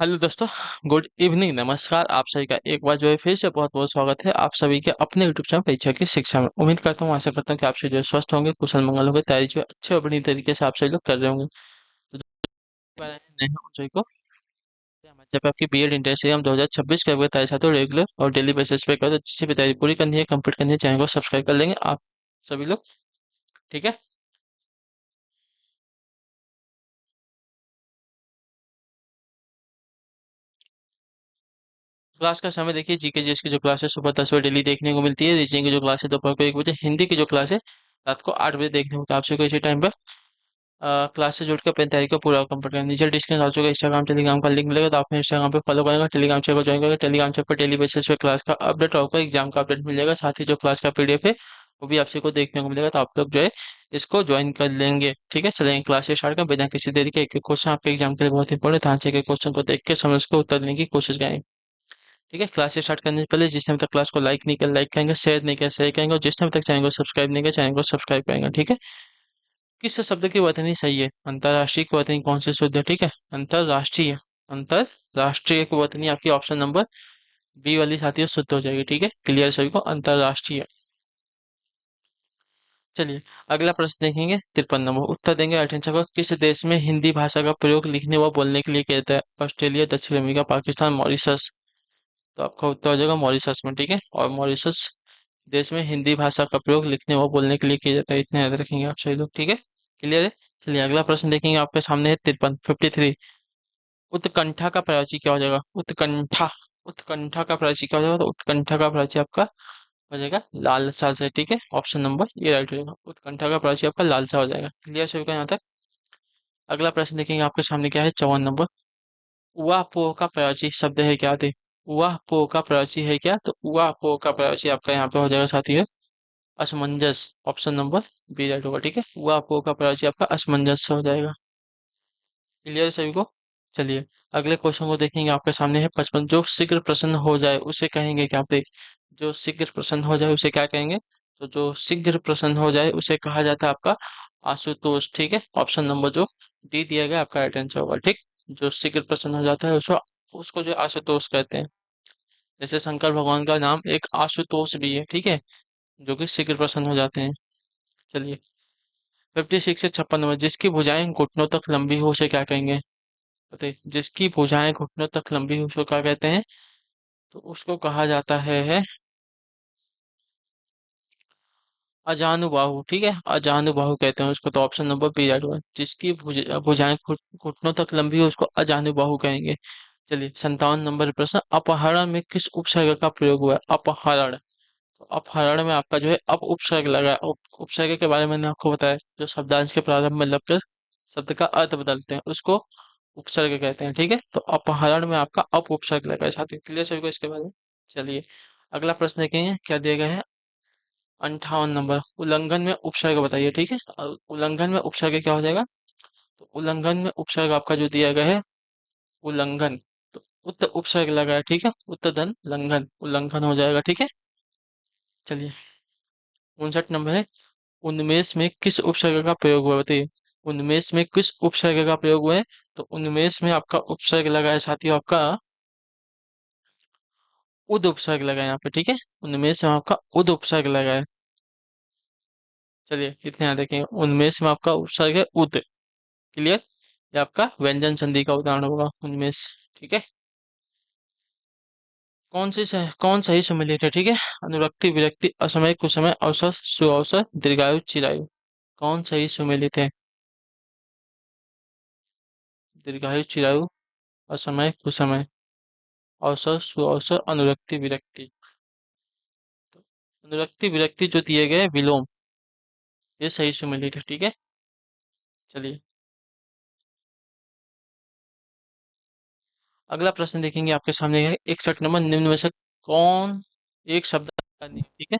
Hello दोस्तों। Good evening, नमस्कार। आप सभी का एक बार जो है फिर से बहुत बहुत स्वागत है आप सभी के अपने यूट्यूब चैनल परीक्षा की शिक्षा में। उम्मीद करता हूँ, आशा करता हूँ कि आप सभी जो है स्वस्थ होंगे, कुशल मंगल होंगे, तैयारी जो है अच्छे और बढ़िया तरीके से आप सभी लोग कर रहे होंगे। तो बारे में नए हैं उन सभी को हमारे चैनल पे आपकी बीएड इंटर से हम 2026 के आपके तैयारी साथियों रेगुलर और डेली बेसिस पे करते हैं। जिससे भी तैयारी पूरी करनी है, कंप्लीट करनी है, चैनल को सब्सक्राइब कर लेंगे आप सभी लोग। ठीक है। क्लास का समय देखिए, जीके जीएस की जो क्लास है सुबह 10 बजे डेली देखने को मिलती है। रीजनिंग की जो क्लास है दोपहर को 1 बजे। हिंदी की जो क्लास है रात को 8 बजे देखने को मिलता है। आपसे को इसी टाइम पर क्लास से जुड़ के अपनी तैयारी को पूरा कंप्लीट करना। नीचे डिस्क्रिप्शन आप लोगों को इंस्टाग्राम टेलीग्राम का लिंक मिलेगा, तो आप इंस्टाग्राम पे फॉलो करेंगे, टेलीग्राम चैनल को ज्वाइन करेंगे। टेलीग्राम चैनल पर डेली बेसिस पे क्लास का अपडेट और आपको एग्जाम का अपडेट मिल जाएगा। साथ ही जो क्लास का पीडीएफ है वो भी आपसे को देखने को मिलेगा, तो आप लोग जो है इसको ज्वाइन कर लेंगे। ठीक है, चलेंगे क्लास से स्टार्ट कर बिना किसी देरी के। एक एक क्वेश्चन आपके एग्जाम के लिए बहुत इंपॉर्टेंट, ध्यान से एक क्वेश्चन को देख के समझ के उत्तर देने की कोशिश करेंगे। ठीक है, क्लास स्टार्ट करने से पहले जिसने अभी तक क्लास को लाइक नहीं किया लाइक करेंगे, शेयर नहीं किया शेयर करेंगे, और जिसने अभी तक चैनल को सब्सक्राइब नहीं किया चैनल को सब्सक्राइब करेंगे। ठीक है। किस शब्द की वर्तनी सही है? अंतरराष्ट्रीय की वर्तनी कौन सी शुद्ध है? ठीक है, अंतरराष्ट्रीय। अंतरराष्ट्रीय की वर्तनी आपकी ऑप्शन नंबर बी वाली साथी शुद्ध हो जाएगी। ठीक है, क्लियर सभी को, अंतरराष्ट्रीय। चलिए अगला प्रश्न देखेंगे। 53 नंबर उत्तर देंगे। अटेंशन को, किस देश में हिंदी भाषा का प्रयोग लिखने व बोलने के लिए किया जाता है? ऑस्ट्रेलिया, दक्षिण अमेरिका, पाकिस्तान, मॉरिशस। तो आपका उत्तर हो जाएगा मॉरिशस में। ठीक है, और मॉरिशस देश में हिंदी भाषा का प्रयोग लिखने व बोलने के लिए किया जाता है। इतना याद रखेंगे आप सभी लोग। ठीक है, क्लियर है। चलिए अगला प्रश्न देखेंगे। आपके सामने है 53 उत्कंठा का प्राची क्या हो जाएगा? उत्कंठा। उत्कंठा का प्राची क्या हो जाएगा? तो उत्कंठा का प्राची आपका हो जाएगा लालसा से। ठीक है, ऑप्शन नंबर ये राइट हो जाएगा। उत्कंठा का प्राची आपका लालसा हो जाएगा। क्लियर सभी का यहाँ तक। अगला प्रश्न देखेंगे। आपके सामने क्या है? 54 नंबर। उआ पो का प्राची शब्द है क्या? थे उआ पो का प्राची है क्या? तो उआ पो का प्राची आपका यहाँ पे हो जाएगा साथी है असमंजस। ऑप्शन नंबर बी राइट होगा। ठीक है, उआ पो का प्राची आपका असमंजस हो जाएगा। क्लियर सभी को। चलिए अगले क्वेश्चन को देखेंगे। आपके सामने है 55। जो शीघ्र प्रसन्न हो जाए उसे कहेंगे क्या? पे जो शीघ्र प्रसन्न हो जाए उसे क्या कहेंगे? तो जो शीघ्र प्रसन्न हो जाए उसे कहा जाता है आपका आशुतोष। ठीक है, ऑप्शन नंबर जो डी दिया गया आपका राइट आंसर होगा। ठीक, जो शीघ्र प्रसन्न हो जाता है उसको उसको जो आशुतोष कहते हैं। जैसे शंकर भगवान का नाम एक आशुतोष भी है। ठीक है, जो कि शीघ्र प्रसन्न हो जाते हैं। चलिए 56 से 56 नंबर। जिसकी भुजाएं घुटनों तक लंबी हो उसे क्या कहेंगे? बताइए, जिसकी भुजाएं घुटनों तक लंबी हो उसको क्या कहते हैं? तो उसको कहा जाता है अजानुबाहु। ठीक है, अजानुबाहु कहते हैं उसको। तो ऑप्शन नंबर बी राइट होगा। जिसकी भुजाएं घुटनों तक लंबी हो उसको अजानुबाहु कहेंगे। चलिए 57 नंबर प्रश्न। अपहरण में किस उपसर्ग का प्रयोग हुआ है? अपहरण। तो अपहरण में आपका जो है अप उपसर्ग लगा है। उपसर्ग के बारे में मैंने आपको बताया, जो शब्दांश के प्रारंभ में लगकर शब्द का अर्थ बदलते हैं उसको उपसर्ग कहते हैं। ठीक है, तो अपहरण में आपका अप उपसर्ग लगा है साथी। क्लियर सभी को इसके बारे में। चलिए अगला प्रश्न देखेंगे क्या दिया गया है। 58 नंबर। उल्लंघन में उपसर्ग बताइए। ठीक है, उल्लंघन में उपसर्ग क्या हो जाएगा? तो उल्लंघन में उपसर्ग आपका जो दिया गया है उल्लंघन। तो उत्त उपसर्ग लगा है। ठीक है, उत्तधन लंघन उल्लंघन हो जाएगा। ठीक है। चलिए 59 नंबर है। उन्मेष में किस उपसर्ग का प्रयोग हुआ है? बताइए, उन्मेष में किस उपसर्ग का प्रयोग हुआ है? तो उन्मेष में आपका उपसर्ग लगा है साथियों आपका उद उपसर्ग लगा है यहाँ पे। ठीक है, उन्मेष में आपका उद उपसर्ग लगा है। चलिए इतने यहाँ देखेंगे। उन्मेष में आपका उपसर्ग है उद। क्लियर। ये आपका व्यंजन संधि का उदाहरण होगा उन्मेष। ठीक है। कौन सही सुमेलित है? ठीक है, अनुरक्ति विरक्ति असमय कुसमय अवसर सुअवसर दीर्घायु चिरायु। कौन सही सुमेलित है? दीर्घायु चिरायु असमय कुसमय अवसर सुअवसर अनुरक्ति विरक्ति। तो अनुरक्ति विरक्ति जो दिए गए विलोम, ये सही सुमेलित है। ठीक है। चलिए अगला प्रश्न देखेंगे। आपके सामने है 61 नंबर। निम्न में से कौन एक शब्द का नहीं है? ठीक है,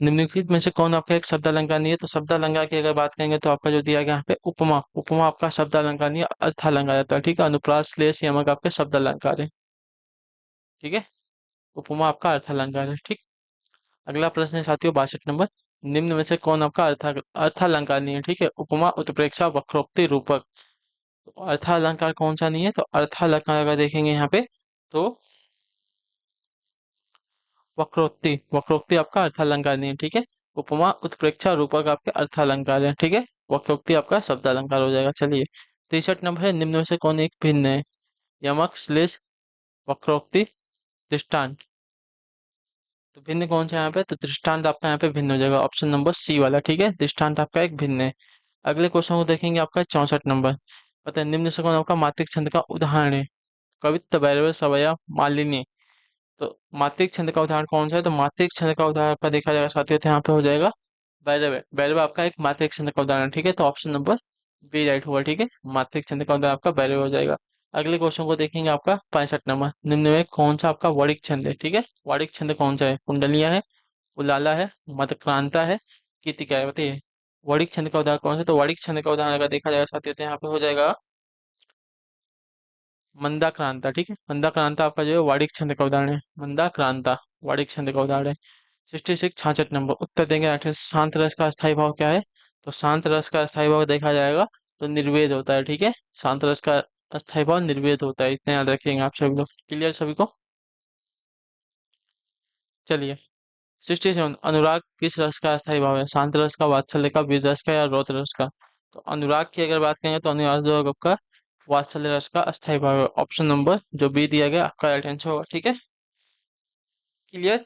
निम्नलिखित में से कौन आपका एक शब्द अलंकार नहीं है? तो शब्द अलंकार की अगर बात करेंगे तो आपका जो दिया गया यहाँ पे उपमा। उपमा आपका शब्द अलंकार नहीं है, अर्थ अलंकार आता है। ठीक है, अनुप्रास श्लेष यमक आपके शब्द अलंकार है। ठीक है, उपमा आपका अर्थ अलंकार है। ठीक। अगला प्रश्न है साथियों 62 नंबर। निम्न में से कौन आपका अर्थ अलंकार नहीं है? ठीक है, उपमा उत्प्रेक्षा वक्रोक्ति रूपक। तो अर्थालंकार कौन सा नहीं है? तो अर्थालंकार अगर देखेंगे यहाँ पे तो वक्रोक्ति, वक्रोक्ति आपका अर्थालंकार नहीं है, ठीक है। उपमा, उत्प्रेक्षा, रूपक आपके अर्थालंकार है, ठीक है। वक्रोक्ति आपका शब्द अलंकार हो जाएगा। चलिए 63 नंबर है, निम्न में से कौन एक भिन्न है? यमक, श्लेष, वक्रोक्ति, दृष्टांत। तो भिन्न कौन सा है यहाँ पे? तो दृष्टांत आपका यहाँ पे भिन्न हो जाएगा, ऑप्शन नंबर सी वाला, ठीक है। दृष्टांत आपका एक भिन्न है। अगले क्वेश्चन को देखेंगे, आपका 64 नंबर। पता है निम्न से कौन आपका मात्रिक छंद का उदाहरण है? कवित्त, भैरव, सवया, मालिनी। तो मात्रिक छंद का उदाहरण कौन सा है? तो मात्रिक छंद का उदाहरण आपका देखा जाएगा साथियों, तो यहाँ पे हो जाएगा भैरव है। भैरव आपका एक मात्रिक छंद का उदाहरण, ठीक है। तो ऑप्शन नंबर बी राइट होगा, ठीक है। मात्रिक छंद का उदाहरण आपका भैरव हो जाएगा। अगले क्वेश्चन को देखेंगे, आपका 65 नंबर। निम्न में कौन सा आपका वर्णिक छंद है? ठीक है, वर्णिक छंद कौन सा है? कुंडलियां है, उलाला है, मतक्रांता है, गीतिका है, बताइए। वर्णिक छंद का उदाहरण कौन सा है? तो वर्णिक छंद का उदाहरण अगर देखा जाएगा साथियों, तो यहाँ पे हो जाएगा मंदाक्रांता, ठीक है। मंदाक्रांता आपका जो है वाणिक छंद का उदाहरण है। मंदाक्रांता वाणिक छंद का उदाहरण है। 66 66 नंबर उत्तर देंगे 8 शांत रस का अस्थायी भाव क्या है? तो शांत रस का अस्थायी भाव देखा जाएगा तो निर्वेद होता है, ठीक है। शांत रस का अस्थायी भाव निर्वेद होता है, इतना याद रखेंगे आप सभी लोग। क्लियर सभी को? चलिए 67 अनुराग किस रस का अस्थायी भाव है? शांत रस का, वात्सल्य का, वीर रस का या रौद्र रस का? तो अनुराग की अगर बात करेंगे तो अनुराग जो है आपका वात्सल्य रस का अस्थायी भाव है। ऑप्शन नंबर जो बी दिया गया आपका राइट आंसर होगा, ठीक है। क्लियर?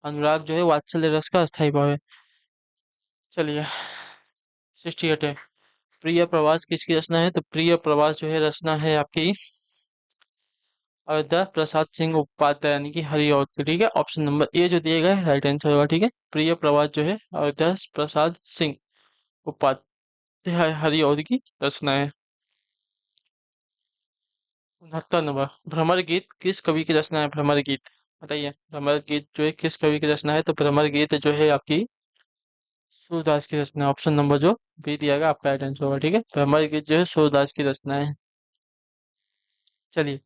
अनुराग जो है वात्सल्य रस का अस्थायी भाव है। चलिए 68 है, प्रिय प्रवास किसकी रचना है? तो प्रिय प्रवास जो है रचना है आपकी अयोध्या प्रसाद सिंह उपाध्याय यानी कि हरिऔध की, ठीक है। ऑप्शन नंबर ए जो दिए गए राइट आंसर होगा, ठीक है। प्रिय प्रवास जो है अयोध्या प्रसाद सिंह उपाध्याय हरिऔध की रचना है। 69 नंबर भ्रमर गीत किस कवि की रचना है? भ्रमर गीत बताइए, भ्रमर गीत जो है किस कवि की रचना है? तो भ्रमर गीत जो है आपकी सूरदास की रचना है। ऑप्शन नंबर जो बी दिया गया आपका राइट आंसर होगा, ठीक है। भ्रमर गीत जो है सूरदास की रचना है। चलिए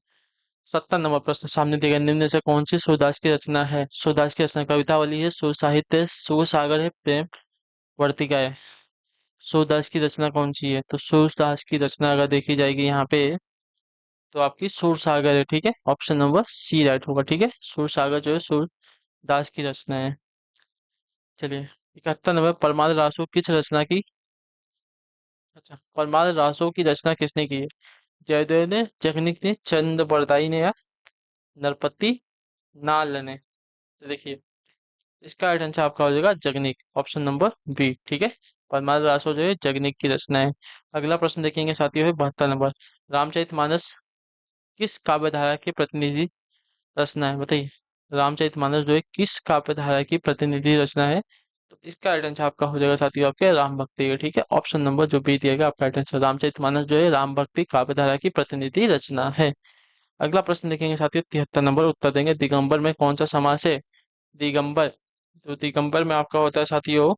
70 नंबर प्रश्न सामने दिए गए निम्न से कौन सी सूरदास की रचना है? सूरदास की रचना कवितावली है, सुर साहित्य है, सुर सागर है, प्रेम वर्तिका है। सूरदास की रचना कौन सी है? तो सूरदास की रचना अगर देखी जाएगी यहाँ पे तो आपकी सुर सागर है, ठीक है। ऑप्शन नंबर सी राइट होगा, ठीक है। सुर सागर जो है सूरदास की रचना है। चलिए 71 नंबर परमार्थ रासो किस रचना की? अच्छा, परमार्थ रासो की रचना किसने की है? जयदेव ने, जगनिक ने, चंद बरदाई ने या नरपति नाल ने? तो देखिए इसका राइट आंसर आपका हो जाएगा जगनिक, ऑप्शन नंबर बी, ठीक है। परमार्थ रासो जो है जगनिक की रचना है। अगला प्रश्न देखेंगे साथियों है 72 नंबर। रामचरितमानस किस काव्य धारा की प्रतिनिधि रचना है? बताइए, रामचरितमानस जो है किस काव्य धारा की प्रतिनिधि रचना है? तो इसका राइट आंसर आपका हो जाएगा साथियों आपके राम भक्ति का, ठीक है। ऑप्शन नंबर जो बी दिया गया आपका राइट आंसर। रामचरितमानस जो है राम भक्ति काव्य धारा की प्रतिनिधि रचना है। अगला प्रश्न देखेंगे साथियों 73 नंबर। उत्तर देंगे दिगंबर में कौन सा समास है? दिगंबर, जो दिगंबर में आपका होता है साथियों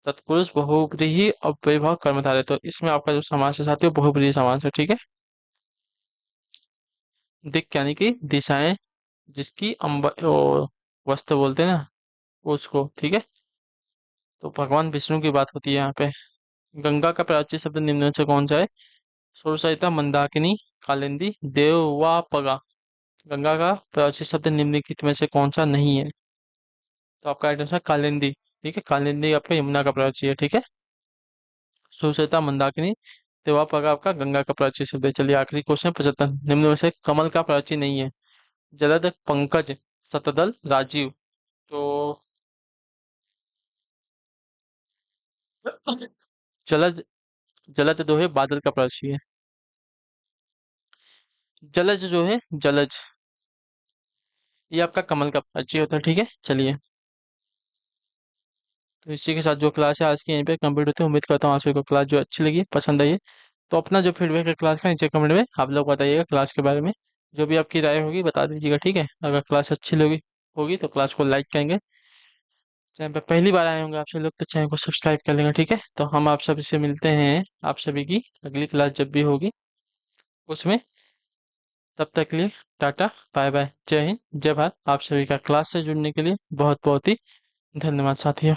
तत्पुरुष बहुव्रीहि अव्ययभाव कर्मधारय। तो इसमें आपका जो समास है साथियों बहुव्रीहि समास है, ठीक है। दिक यानी कि दिशाएं, जिसकी वस्त्र बोलते हैं ना उसको, ठीक है। तो भगवान विष्णु की बात होती है यहाँ पे। गंगा का प्राची शब्द निम्न में से कौन सा है? सुरसरिता, मंदाकिनी, कालिंदी, देववापगा। गंगा का प्राची शब्द निम्नलिखित में से कौन सा नहीं है? तो आपका राइट आंसर कालिंदी, ठीक है। कालिंदी आपका यमुना का प्राची है, ठीक है। सुचेता, मंदाकिनी, तेवापगा आपका गंगा का प्राची शब्द है। चलिए आखिरी क्वेश्चन 75 निम्न में से कमल का प्राची नहीं है? जलद, पंकज, शतदल, राजीव। तो जलद, जलद जो है बादल का प्राची है। जलज जो है जलज ये आपका कमल का प्राची होता है, ठीक है। चलिए तो इसी के साथ जो क्लास है आज की यहीं पे कंप्लीट होती है। उम्मीद करता हूँ आप सभी को क्लास जो अच्छी लगी, पसंद आई है। तो अपना जो फीडबैक है क्लास का नीचे कमेंट में आप लोग बताइएगा क्लास के बारे में। जो भी आपकी राय होगी बता दीजिएगा, ठीक है। अगर क्लास अच्छी लगी होगी तो क्लास को लाइक करेंगे। चैनल पे पहली बार आए होंगे आप सभी लोग तो चैनल को सब्सक्राइब कर लेंगे, ठीक है। तो हम आप सभी से मिलते हैं आप सभी की अगली क्लास जब भी होगी उसमें। तब तक के लिए टाटा बाय बाय, जय हिंद जय भारत। आप सभी का क्लास से जुड़ने के लिए बहुत बहुत ही धन्यवाद साथियों।